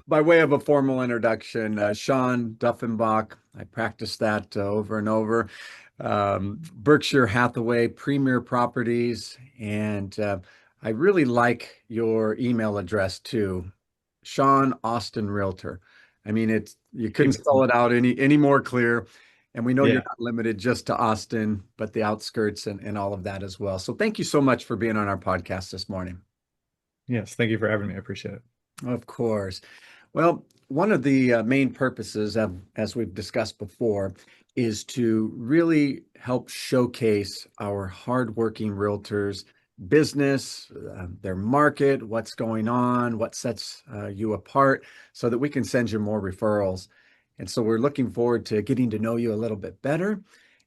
By way of a formal introduction, Shaun Duffenbach. I practiced that over and over. Berkshire Hathaway, Premier Properties, and I really like your email address too, Shaun Austin Realtor. I mean, it's you couldn't Keep it spell it simple. out any more clear. And we know you're Yeah. not limited just to Austin, but the outskirts and all of that as well. So thank you so much for being on our podcast this morning. Yes. Thank you for having me. I appreciate it. Of course. Well, one of the main purposes of, as we've discussed before, is to really help showcase our hardworking realtors' business, their market, what's going on, what sets you apart, so that we can send you more referrals. And so we're looking forward to getting to know you a little bit better.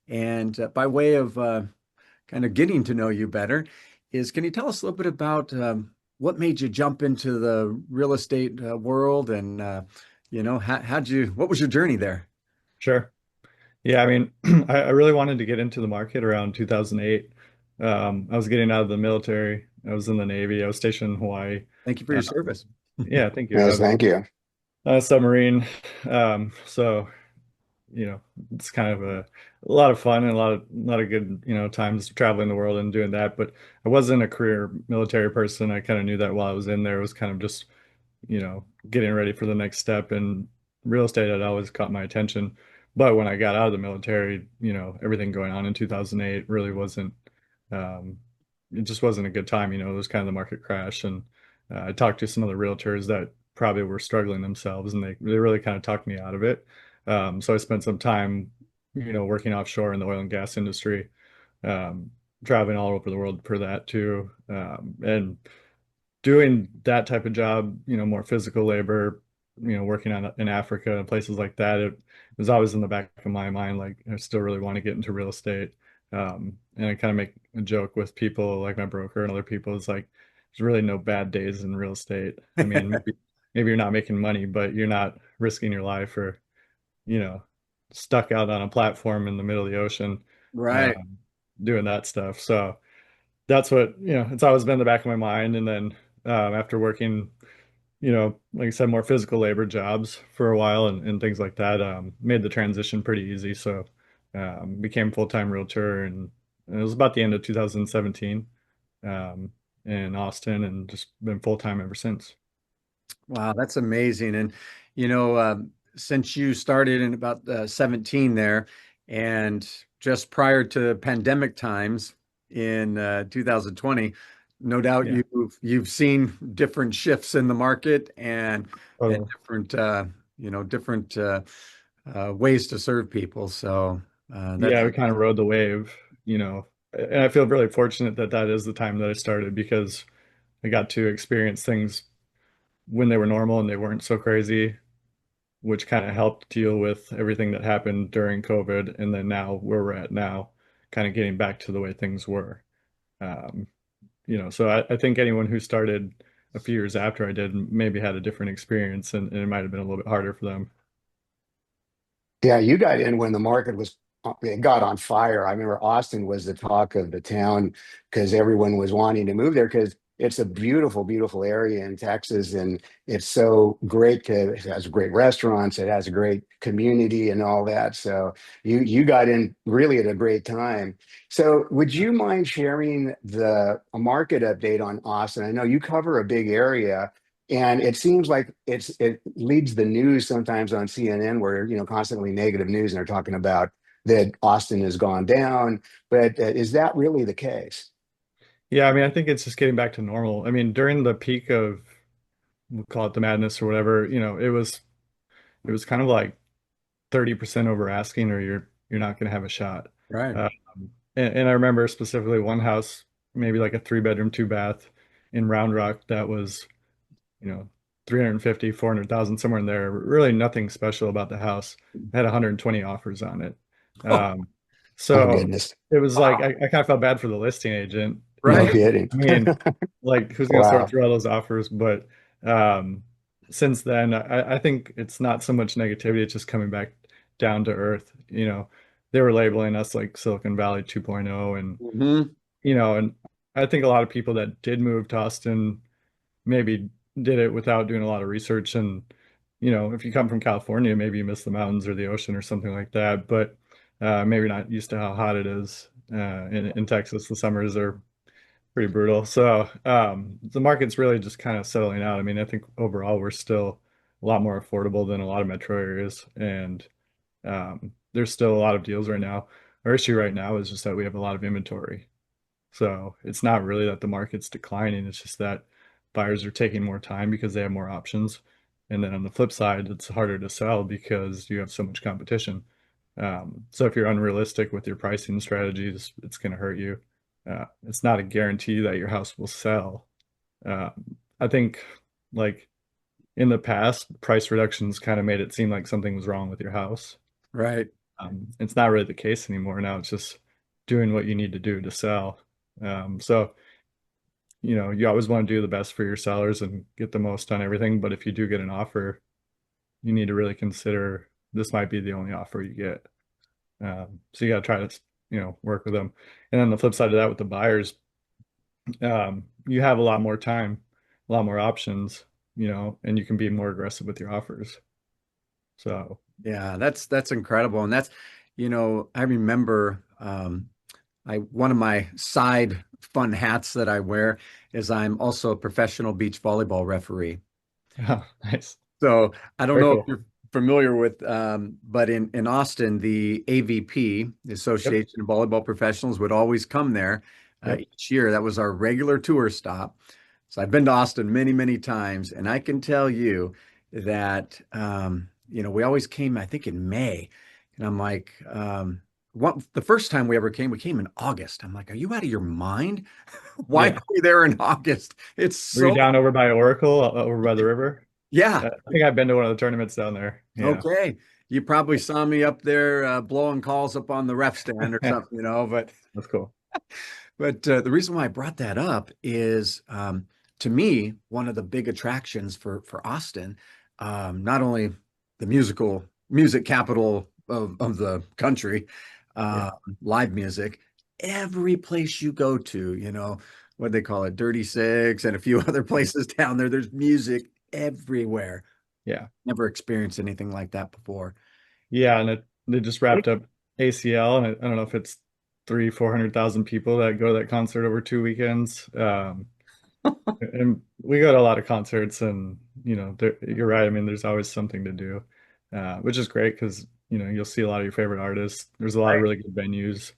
And by way of kind of getting to know you better can you tell us a little bit about what made you jump into the real estate world and what was your journey there? Sure. Yeah. I mean, I really wanted to get into the market around 2008. I was getting out of the military. I was in the Navy. I was stationed in Hawaii. Thank you for your Um, service. yeah. Thank you. I Yes, was thank you. on a submarine. So, it's kind of a lot of fun and a lot of good, times traveling the world and doing that. But I wasn't a career military person. I kind of knew that while I was in there. It was kind of just getting ready for the next step. And real estate had always caught my attention. But when I got out of the military, everything going on in 2008 really wasn't, um, it just wasn't a good time. It was kind of the market crash. And I talked to some other realtors that probably were struggling themselves, and they really kind of talked me out of it. So I spent some time, working offshore in the oil and gas industry, um, traveling all over the world for that too. And doing that type of job, more physical labor, working on in Africa and places like that, it was always in the back of my mind, like I still really want to get into real estate. And I kind of make a joke with people like my broker and other people. It's like there's really no bad days in real estate. I mean, maybe you're not making money, but you're not risking your life or, you know, stuck out on a platform in the middle of the ocean, Right. um, doing that stuff. So that's what, it's always been in the back of my mind. And then after working, like I said, more physical labor jobs for a while and things like that, made the transition pretty easy. So became full-time realtor, and it was about the end of 2017 um, in Austin, and just been full-time ever since. Wow, that's amazing. And since you started in about 17 there, and just prior to pandemic times in 2020, no doubt Yeah, you've seen different shifts in the market and totally. different ways to serve people. So Yeah, that's we kind of rode the wave, and I feel really fortunate that that is the time that I started because I got to experience things when they were normal and they weren't so crazy, which kind of helped deal with everything that happened during COVID. And then now where we're at now, kind of getting back to the way things were. Um, so I think anyone who started a few years after I did maybe had a different experience, and it might have been a little bit harder for them. Yeah, you got in when the market was it got on fire. I remember Austin was the talk of the town because everyone was wanting to move there because it's a beautiful, beautiful area in Texas, and it's so great to it has great restaurants, it has a great community and all that. So you got in really at a great time. So would you mind sharing the a market update on Austin? I know you cover a big area. And it seems like it leads the news sometimes on CNN where, constantly negative news and they're talking about that Austin has gone down. But is that really the case? Yeah, I mean, I think it's just getting back to normal. I mean, during the peak of, we'll call it the madness or whatever, it was kind of like 30% over asking, or you're not going to have a shot. right. Um, and I remember specifically one house, maybe like a three-bedroom, two bath in Round Rock that was, you know, 350, 400,000, somewhere in there. Really nothing special about the house. It had 120 offers on it. Oh, Um, Oh, so goodness. it was like Wow. I kind of felt bad for the listing agent. No right. kidding. I mean, like who's going to sort Wow. through all those offers? But um, since then, I think it's not so much negativity, it's just coming back down to earth. They were labeling us like Silicon Valley 2.0, and Hmm. and I think a lot of people that did move to Austin maybe did it without doing a lot of research, and you know, if you come from California, maybe you miss the mountains or the ocean or something like that, but maybe not used to how hot it is. In Texas, the summers are pretty brutal. So the market's really just kind of settling out. I mean, I think overall we're still a lot more affordable than a lot of metro areas, and there's still a lot of deals right now. Our issue right now is just that we have a lot of inventory. So it's not really that the market's declining, it's just that buyers are taking more time because they have more options. And then on the flip side, it's harder to sell because you have so much competition. So if you're unrealistic with your pricing strategies, it's going to hurt you. It's not a guarantee that your house will sell. Uh, I think like in the past, price reductions kind of made it seem like something was wrong with your house. Right. It's not really the case anymore. Now it's just doing what you need to do to sell. So, you know, you always want to do the best for your sellers and get the most on everything. But if you do get an offer, you need to really consider this might be the only offer you get. So you got to try to, you know, work with them. And then the flip side of that with the buyers, you have a lot more time, a lot more options, you know, and you can be more aggressive with your offers. So, Yeah, that's incredible. And that's, I remember I one of my side fun hats that I wear is I'm also a professional beach volleyball referee. oh, nice. So I don't Very know if cool. you're familiar with, but in Austin, the AVP, the Yep. Association of Volleyball Professionals, would always come there Yep. each year. That was our regular tour stop. So I've been to Austin many, many times, and I can tell you that we always came, I think, in May, and I'm like, the first time we came in August. I'm like, are you out of your mind? Why Yeah. are we there in August? It's Were you so, down over by Oracle, over by the river? yeah. I think I've been to one of the tournaments down there. Yeah. Okay. You probably saw me up there blowing calls up on the ref stand or something, but That's cool. the reason why I brought that up is to me, one of the big attractions for Austin, not only the music capital of the country, Yeah. uh, live music, every place you go to, what they call it, Dirty Six and a few other places down there, there's music everywhere. Yeah. Never experienced anything like that before. Yeah. And they just wrapped up ACL, and I don't know if it's 400,000 people that go to that concert over 2 weekends. And we go to a lot of concerts, and you're right. I mean, there's always something to do, which is great because you'll see a lot of your favorite artists. There's a lot of Right. really good venues.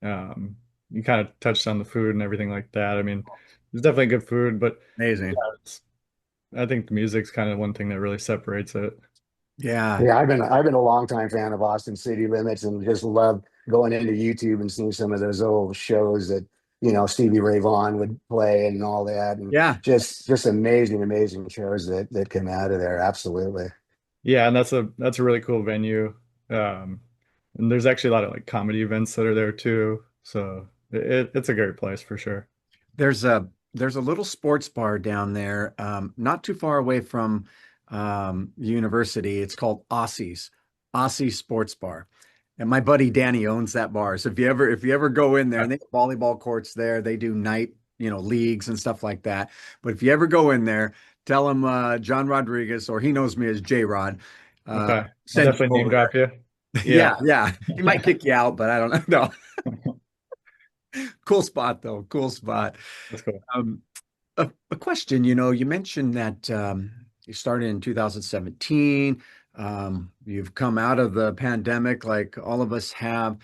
Um, you kind of touched on the food and everything like that. I mean, there's definitely good food, but Amazing. I think the music's kind of one thing that really separates it. Yeah. Yeah, I've been a longtime fan of Austin City Limits and just love going into YouTube and seeing some of those old shows that Stevie Ray Vaughan would play and all that, and Yeah. just amazing, amazing shows that come out of there. Absolutely. Yeah, and that's a really cool venue. Um, and there's actually a lot of like comedy events that are there too. So it's a great place for sure. There's a little sports bar down there, not too far away from the university. It's called Aussie's Sports Bar. And my buddy Danny owns that bar. So if you ever go in there, and they have volleyball courts there, they do night, leagues and stuff like that. But if you ever go in there, tell him John Rodriguez, or he knows me as J Rod, Okay. I'll send you definitely name over drop you. there. Yeah. Yeah, yeah. He might kick you out, but I don't know. No, cool spot though. Cool spot. That's cool. Um, a question, you mentioned that you started in 2017. You've come out of the pandemic like all of us have,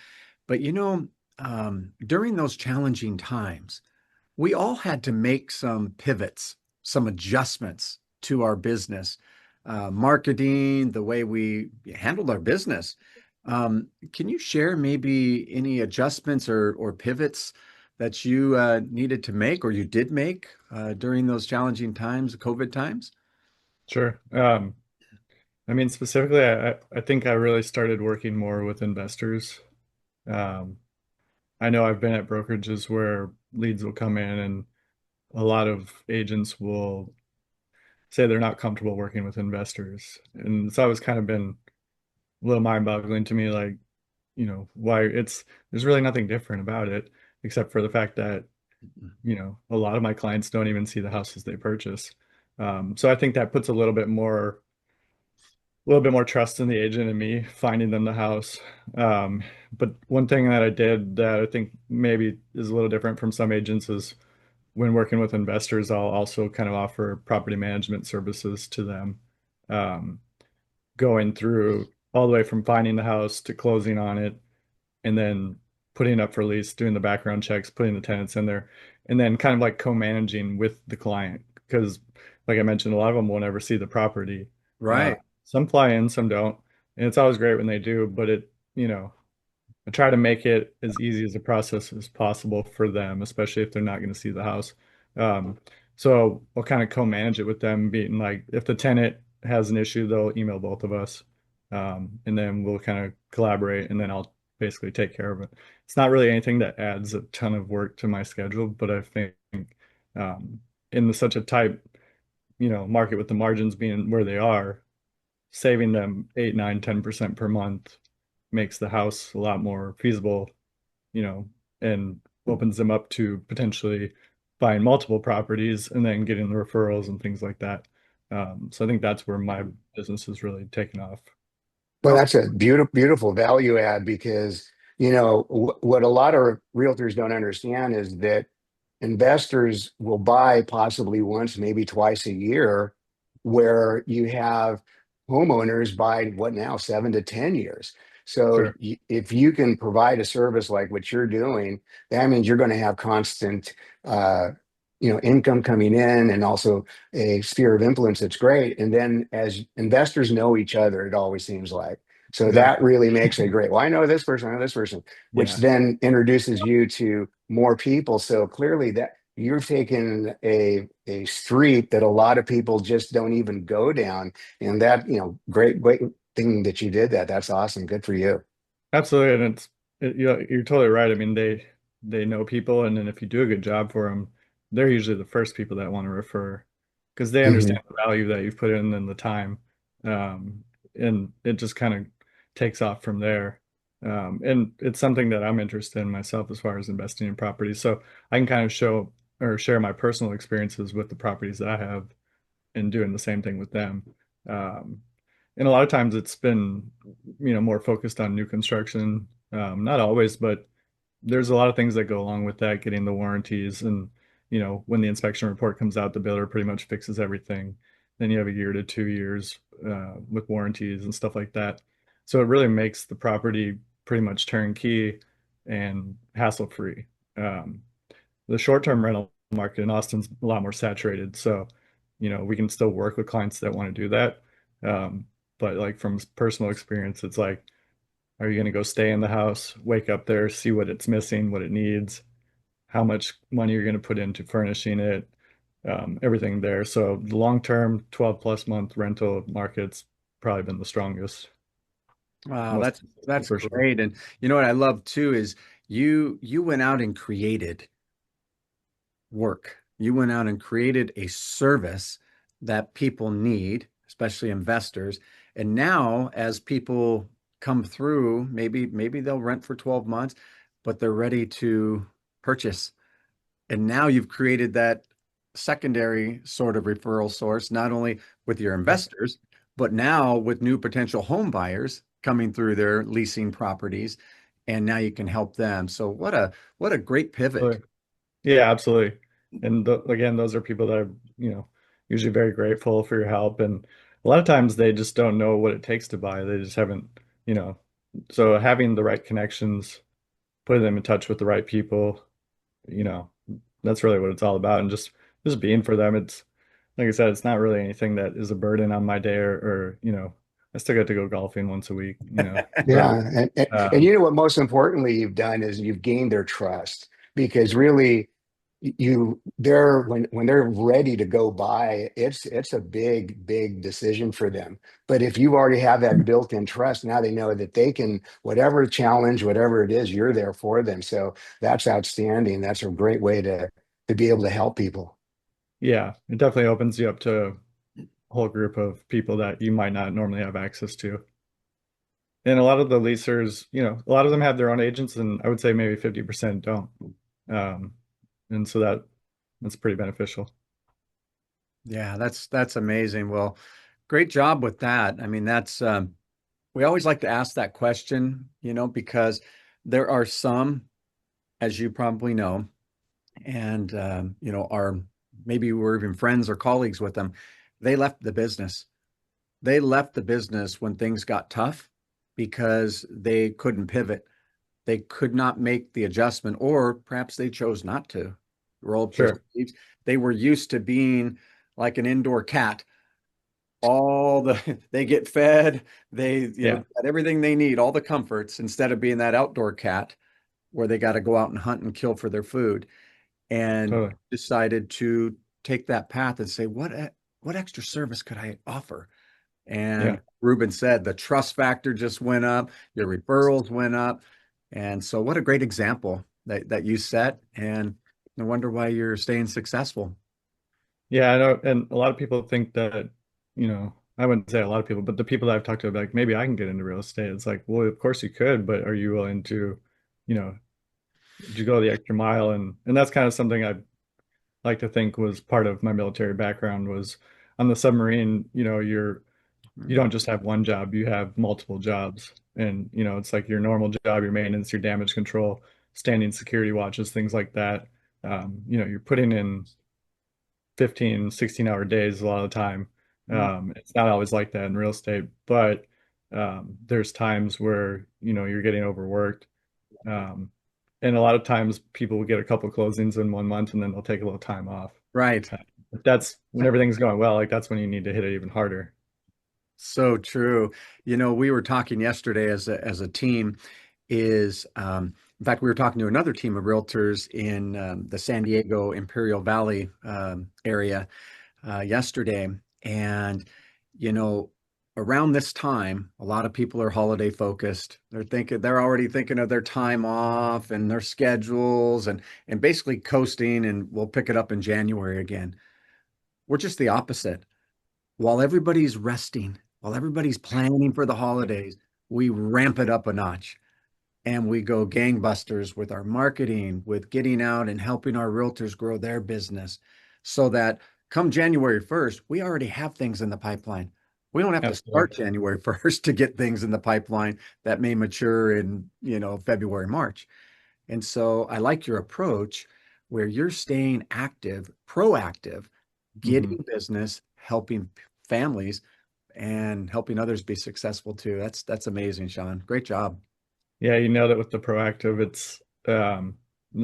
but during those challenging times, we all had to make some pivots, some adjustments to our business, marketing, the way we handled our business. Can you share maybe any adjustments or pivots that you needed to make or you did make during those challenging times, COVID times? Sure. I mean, specifically, I think I really started working more with investors. Um, I know I've been at brokerages where leads will come in and a lot of agents will say they're not comfortable working with investors. And it's always kind of been a little mind-boggling to me, like, why there's really nothing different about it except for the fact that, a lot of my clients don't even see the houses they purchase. So I think that puts a little bit more little bit more trust in the agent and me finding them the house. Um, but one thing that I did that I think maybe is a little different from some agents is when working with investors, I'll also kind of offer property management services to them, um, going through all the way from finding the house to closing on it, and then putting it up for lease, doing the background checks, putting the tenants in there, and then kind of like co-managing with the client. Because, like I mentioned, a lot of them won't ever see the property. Uh, Right. some fly in, some don't, and it's always great when they do. But I try to make it as easy as a process as possible for them, especially if they're not going to see the house. Um, so I'll kind of co-manage it with them, being like, if the tenant has an issue, they'll email both of us, and then we'll kind of collaborate, and then I'll basically take care of it. It's not really anything that adds a ton of work to my schedule, but I think um, in such a tight, market with the margins being where they are, saving them 8, 9, 10% per month makes the house a lot more feasible, you know, and opens them up to potentially buying multiple properties and then getting the referrals and things like that. So I think that's where my business has really taken off. Well, Well, that's a beautiful value add because, what a lot of realtors don't understand is that investors will buy possibly once, maybe twice a year, where you have homeowners buy what now, 7 to 10 years. So Sure. if you can provide a service like what you're doing, that means you're going to have constant, uh, income coming in and also a sphere of influence that's great. And then as investors know each other, it always seems like. So that Exactly. really makes it great. Well, I know this person, I know this person, which Yeah. then introduces you to more people. So clearly that you're taking a street that a lot of people just don't even go down. And that, great thing that you did that. That's awesome. Good for you. Absolutely. And you're totally right. I mean, they know people, and then if you do a good job for them, they're usually the first people that want to refer because they Mhm. understand the value that you've put in and the time. Um, and it just kind of takes off from there. And it's something that I'm interested in myself as far as investing in property. So I can kind of show or share my personal experiences with the properties that I have and doing the same thing with them. Um, and a lot of times it's been, more focused on new construction. Not always, but there's a lot of things that go along with that, getting the warranties. And, when the inspection report comes out, the builder pretty much fixes everything. Then you have a year to 2 years with warranties and stuff like that. So it really makes the property pretty much turnkey and hassle-free. Um, the short-term rental market in Austin's a lot more saturated. So, we can still work with clients that want to do that. But like from personal experience, it's like, are you going to go stay in the house, wake up there, see what it's missing, what it needs, how much money you're going to put into furnishing it, everything there. So the long-term 12 plus month rental market's probably been the strongest, wow, most that's for sure. great. And you know what I love too is you went out and created work. You went out and created a service that people need, especially investors. And now, as people come through, maybe they'll rent for 12 months, but they're ready to purchase. And now you've created that secondary sort of referral source, not only with your investors, but now with new potential home buyers coming through their leasing properties. And now you can help them. So what a great pivot. Absolutely. Yeah, absolutely. And again, those are people that are, usually very grateful for your help. And a lot of times they just don't know what it takes to buy. They just haven't, you know, so having the right connections, putting them in touch with the right people, you know, that's really what it's all about. And just being for them. It's like I said, it's not really anything that is a burden on my day or, I still get to go golfing once a week, Yeah, so and you know what? Most importantly, you've done is you've gained their trust because really, they're when they're ready to go buy, it's a big decision for them. But if you already have that built-in trust, now they know that they can whatever challenge, whatever it is, you're there for them. So that's outstanding. That's a great way to be able to help people. yeah, it definitely opens you up to a whole group of people that you might not normally have access to. And a lot of the leasers, a lot of them have their own agents, and I would say maybe 50% don't. Um, and so that's pretty beneficial. Yeah, that's amazing. Well, Great job with that. I mean, we always like to ask that question, because there are some, as you probably know, and are maybe we're even friends or colleagues with them. They left the business. They left the business when things got tough because they couldn't pivot. They could not make the adjustment, or perhaps they chose not to roll up their Sure. sleeves. They were used to being like an indoor cat. They get fed, Yeah, got everything they need, all the comforts, instead of being that outdoor cat where they got to go out and hunt and kill for their food, and totally. decided to take that path and say, what extra service could I offer? Yeah. And Ruben said the trust factor just went up, your referrals went up. And so what a great example that you set. And no wonder why you're staying successful. Yeah, I know. And a lot of people think that, I wouldn't say a lot of people, but the people that I've talked to are like, maybe I can get into real estate. It's like, well, of course you could, but are you willing to, you know, to go the extra mile? And that's kind of something I like to think was part of my military background was on the submarine, you don't just have one job, you have multiple jobs. And, it's like your normal job, your maintenance, your damage control, standing security watches, things like that. You're putting in 15, 16-hour days a lot of the time. It's not always like that in real estate, but there's times where, you're getting overworked. Um, and a lot of times people will get a couple closings in 1 month and then they'll take a little time off. Right. But that's when everything's going well, like that's when you need to hit it even harder. So true. We were talking yesterday as a team in fact, we were talking to another team of realtors in the San Diego Imperial Valley area yesterday. And, you know, around this time, a lot of people are holiday focused. They're already thinking of their time off and their schedules and basically coasting, and we'll pick it up in January again. We're just the opposite. While everybody's resting, while everybody's planning for the holidays, we ramp it up a notch and we go gangbusters with our marketing, with getting out and helping our realtors grow their business so that come January 1st, we already have things in the pipeline. We don't have to Absolutely. start January 1st to get things in the pipeline that may mature in, February, March. And so I like your approach where you're staying active, proactive, Hmm. getting business, helping families and helping others be successful too. That's amazing, Shaun. Great job. Yeah, you nailed it with the proactive. It's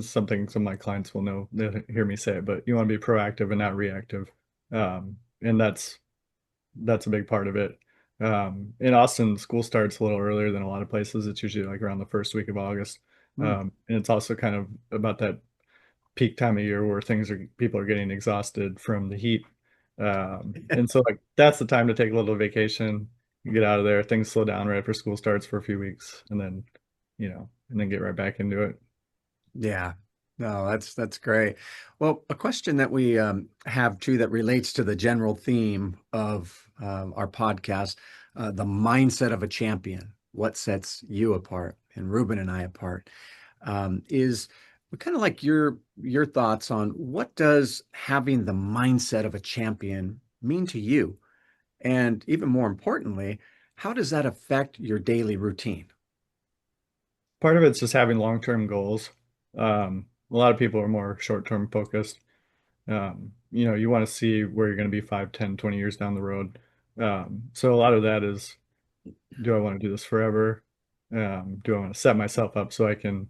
something some of my clients will know. They'll hear me say it, but you want to be proactive and not reactive. And that's a big part of it. In Austin, school starts a little earlier than a lot of places. It's usually like around the first week of August. Mm. And it's also kind of about that peak time of year where people are getting exhausted from the heat. And so like that's the time to take a little vacation, you get out of there, things slow down right after school starts for a few weeks, and then get right back into it. Yeah. No, that's great. Well, a question that we have too that relates to the general theme of our podcast, the mindset of a champion, what sets you apart and Ruben and I apart, is we kind of like your thoughts on what does having the mindset of a champion mean to you? And even more importantly, how does that affect your daily routine? Part of it's just having long-term goals. A lot of people are more short-term focused. You want to see where you're going to be 5, 10, 20 years down the road. So a lot of that is, do I want to do this forever? Do I want to set myself up so I can,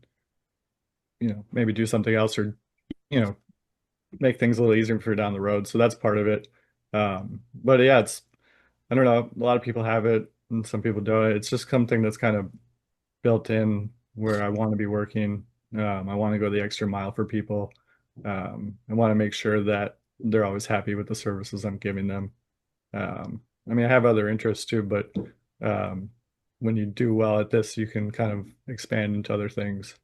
maybe do something else or, you know, make things a little easier for down the road. So that's part of it. But yeah, I don't know, a lot of people have it and some people don't. It's just something that's kind of built in where I want to be working. I want to go the extra mile for people. I want to make sure that they're always happy with the services I'm giving them. I mean, I have other interests too, but um, when you do well at this, you can kind of expand into other things.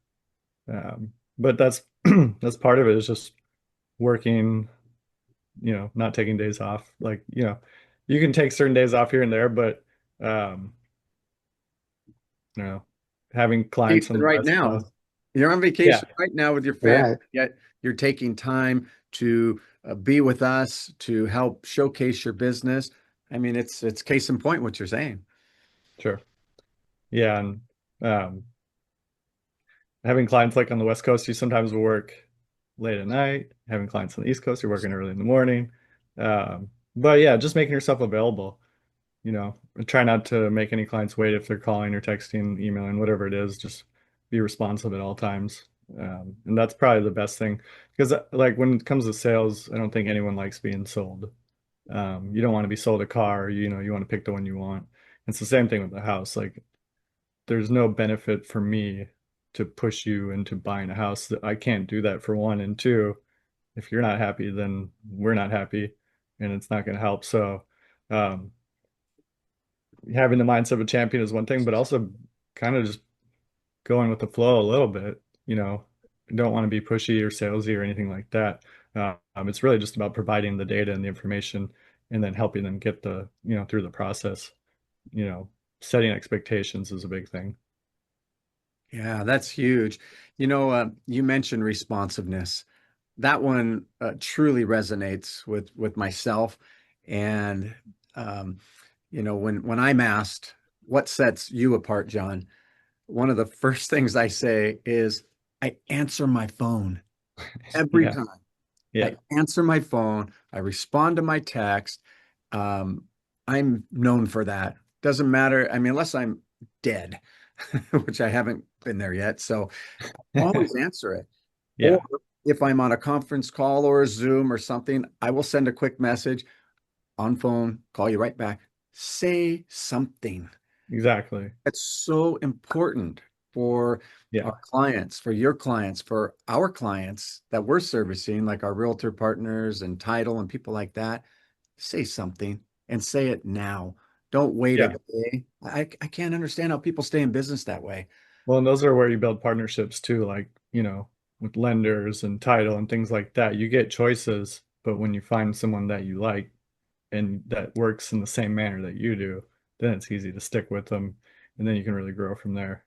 But that's that's part of it is just working, not taking days off. Like, you can take certain days off here and there, but um, you know, having clients on Vacation the right West now. Coast. You're on Yeah, vacation right now with your family, Right. yet you're taking time to be with us to help showcase your business. I mean, it's case in point what you're saying. Sure. Yeah, and um, having clients like on the West Coast, you sometimes will work late at night. Having clients on the East Coast, you're working early in the morning. But yeah, just making yourself available. Try not to make any clients wait if they're calling or texting, emailing, whatever it is. Just be responsive at all times. And that's probably the best thing because, like, when it comes to sales, I don't think anyone likes being sold. You don't want to be sold a car. You want to pick the one you want. It's the same thing with the house. Like, there's no benefit for me to push you into buying a house. I can't do that for one. And two, if you're not happy, then we're not happy, and it's not going to help. So, um, having the mindset of a champion is one thing, but also kind of just going with the flow a little bit. You don't want to be pushy or salesy or anything like that. It's really just about providing the data and the information and then helping them get through the process. You know, Setting expectations is a big thing. Yeah, that's huge. You mentioned responsiveness. That one truly resonates with myself. And when I'm asked what sets you apart, John, one of the first things I say is I answer my phone every Yeah. time. Yeah. I answer my phone. I respond to my text. Um, I'm known for that. Doesn't matter. I mean, unless I'm dead, which I haven't been there yet. So always answer it. Or Yeah, if I'm on a conference call or a Zoom or something, I will send a quick message on phone, call you right back. Say something. exactly. That's so important for Yeah. our clients, for your clients, for our clients that we're servicing, like our realtor partners and title and people like that. Say something and say it now. Don't wait a Yeah. day. I can't understand how people stay in business that way. Well, and those are where you build partnerships too, like, with lenders and title and things like that. You get choices, but when you find someone that you like and that works in the same manner that you do, then it's easy to stick with them, and then you can really grow from there.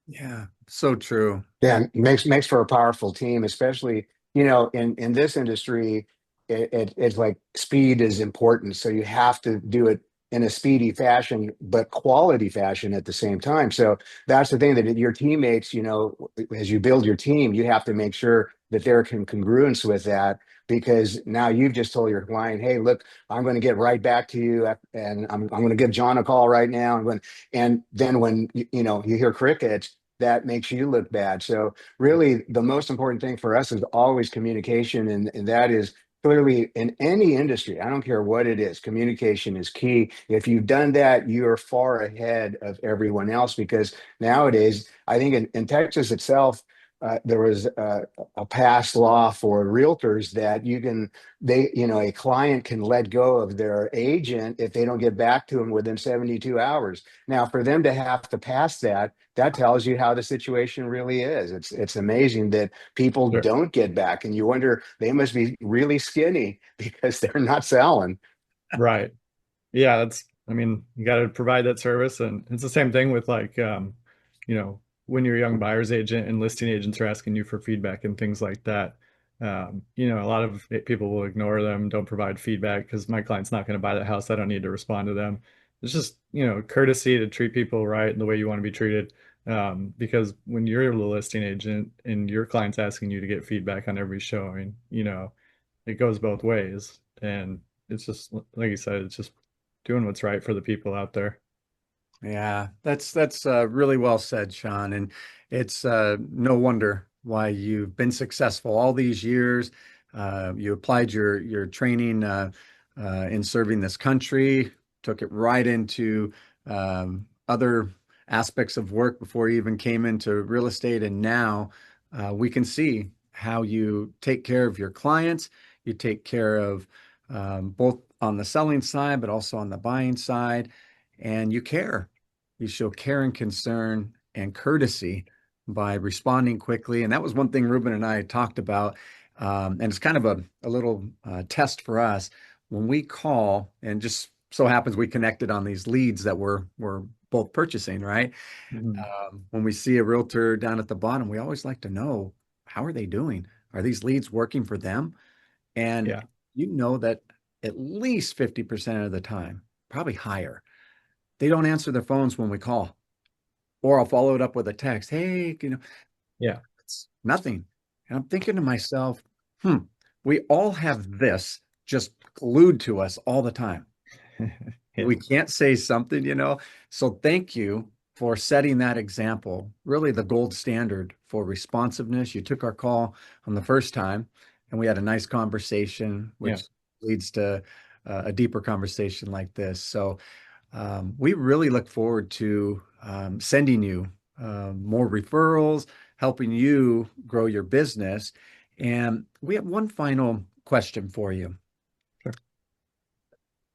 Yeah, so true. Yeah, makes for a powerful team, especially, in this industry, it's like speed is important. So you have to do it in a speedy fashion, but quality fashion at the same time. So that's the thing that your teammates, as you build your team, you have to make sure that they're congruence with that, because now you've just told your client, hey, look, I'm going to get right back to you, and I'm going to give John a call right now. And then when you hear crickets, that makes you look bad. So really the most important thing for us is always communication. And that is clearly in any industry. I don't care what it is. Communication is key. If you've done that, you're far ahead of everyone else, because nowadays, I think in Texas itself, there was a past law for realtors that a client can let go of their agent if they don't get back to them within 72 hours. Now, for them to have to pass that, that tells you how the situation really is. It's amazing that people Sure. don't get back, and you wonder, they must be really skinny because they're not selling. Right. Yeah, I mean, you got to provide that service. And it's the same thing with, like, when you're a young buyer's agent and listing agents are asking you for feedback and things like that. A lot of people will ignore them, don't provide feedback because my client's not going to buy the house. I don't need to respond to them. It's just, courtesy to treat people right and the way you want to be treated. Because when you're the listing agent and your client's asking you to get feedback on every showing, it goes both ways. And it's just, like you said, it's just doing what's right for the people out there. Yeah, that's really well said, Sean. And it's no wonder why you've been successful all these years. You applied your training in serving this country, took it right into other aspects of work before you even came into real estate. And now we can see how you take care of your clients. You take care of both on the selling side, but also on the buying side, and you care. You show care and concern and courtesy by responding quickly. And that was one thing Ruben and I talked about. And it's kind of a little test for us when we call, and just so happens we connected on these leads that we're both purchasing, right? Mhm. When we see a realtor down at the bottom, we always like to know, how are they doing? Are these leads working for them? And Yeah. you know that at least 50% of the time, probably higher. They don't answer their phones when we call, or I'll follow it up with a text. Hey, Yeah. it's nothing. And I'm thinking to myself, hmm, we all have this just glued to us all the time. Yeah. We can't say something. So thank you for setting that example, really the gold standard for responsiveness. You took our call on the first time and we had a nice conversation, Yeah. which leads to a deeper conversation like this. So we really look forward to sending you more referrals, helping you grow your business. And we have one final question for you. Sure.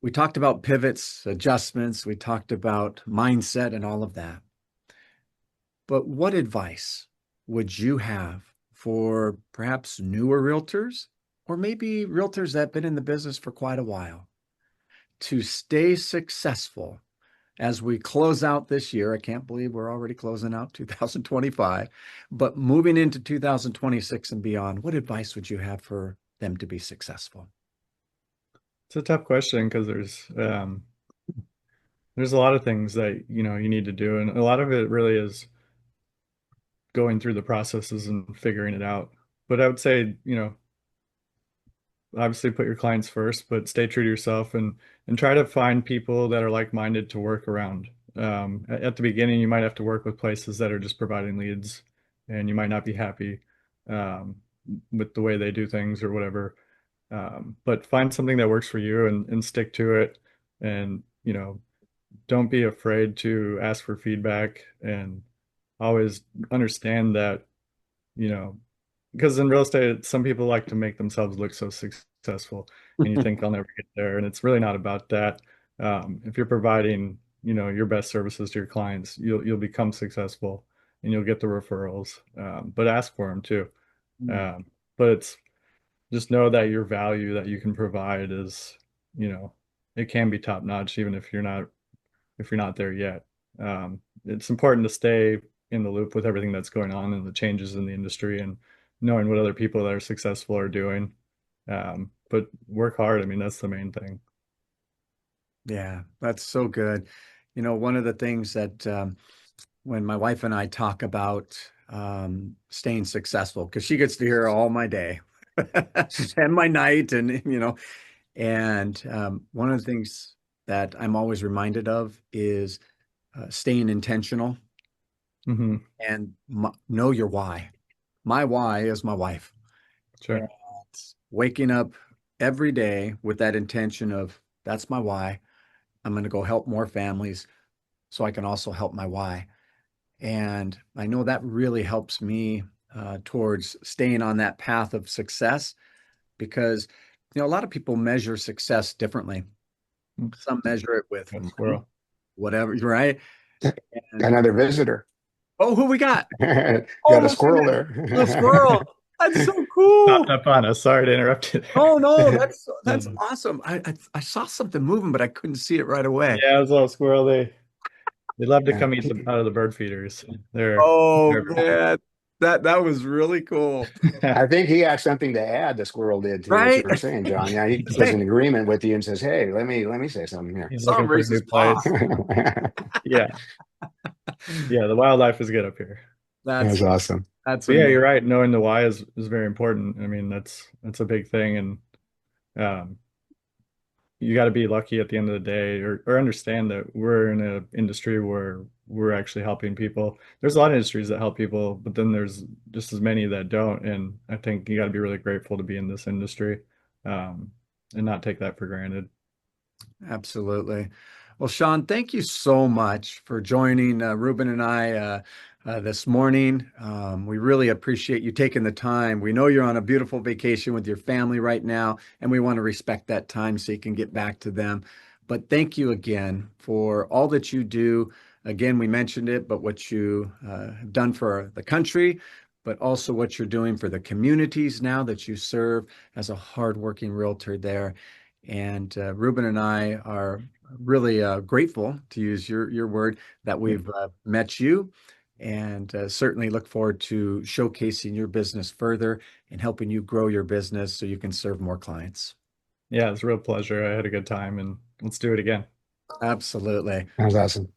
We talked about pivots, adjustments, we talked about mindset and all of that. But what advice would you have for perhaps newer realtors or maybe realtors that have been in the business for quite a while to stay successful as we close out this year? I can't believe we're already closing out 2025, but moving into 2026 and beyond, what advice would you have for them to be successful? It's a tough question because there's a lot of things that you need to do, and a lot of it really is going through the processes and figuring it out. But I would say, obviously put your clients first, but stay true to yourself and try to find people that are like-minded to work around. At the beginning, you might have to work with places that are just providing leads, and you might not be happy um, with the way they do things or whatever. But find something that works for you and stick to it. And, don't be afraid to ask for feedback, and always understand that, you know, because in real estate, some people like to make themselves look so successful, and you think they'll never get there. And it's really not about that. If you're providing, your best services to your clients, you'll become successful and you'll get the referrals. But ask for them too. Um, but it's just know that your value that you can provide is, you know, it can be top notch, even if you're not there yet. It's important to stay in the loop with everything that's going on and the changes in the industry, and knowing what other people that are successful are doing. But work hard. I mean, that's the main thing. Yeah, that's so good. One of the things that when my wife and I talk about staying successful, because she gets to hear all my day and my night, and one of the things that I'm always reminded of is staying intentional Hmm. and know your why. My why is my wife. And Sure. waking up every day with that intention of that's my why. I'm going to go help more families so I can also help my why. And I know that really helps me towards staying on that path of success because, a lot of people measure success differently. Some measure it with Got a money, squirrel. whatever, right? And Another visitor. oh, who we got? Oh Got a my squirrel goodness, the there. squirrel. That's so Popped cool. up on us. Sorry to interrupt you Oh there. no, that's Um, awesome. I saw something moving, but I couldn't see it right away. yeah, it was a little squirrel. They love to Yeah. come eat out of the bird feeders. They're Oh man, that was really cool. I think he had something to add, the squirrel did, to what you Right? were saying, John. Yeah, he was Hey, in agreement with you and says, "Hey, let me say something here." he's saw him looking for a raise his new paw. place. Yeah, yeah, the wildlife is good up here. That's That's awesome. that's But yeah, amazing. you're right. Knowing the why is very important. I mean, that's a big thing, and um, you got to be lucky at the end of the day, or understand that we're in an industry where we're actually helping people. There's a lot of industries that help people, but then there's just as many that don't. And I think you got to be really grateful to be in this industry, um, and not take that for granted. Absolutely. Well, Shaun, thank you so much for joining Ruben and I this morning. We really appreciate you taking the time. We know you're on a beautiful vacation with your family right now, and we want to respect that time so you can get back to them. But thank you again for all that you do. Again, we mentioned it, but what you have done for the country, but also what you're doing for the communities now that you serve as a hardworking realtor there. And Ruben and I are really grateful, to use your word, that we've met you, and certainly look forward to showcasing your business further and helping you grow your business so you can serve more clients. Yeah, it's a real pleasure. I had a good time, and let's do it again. Absolutely. That was awesome.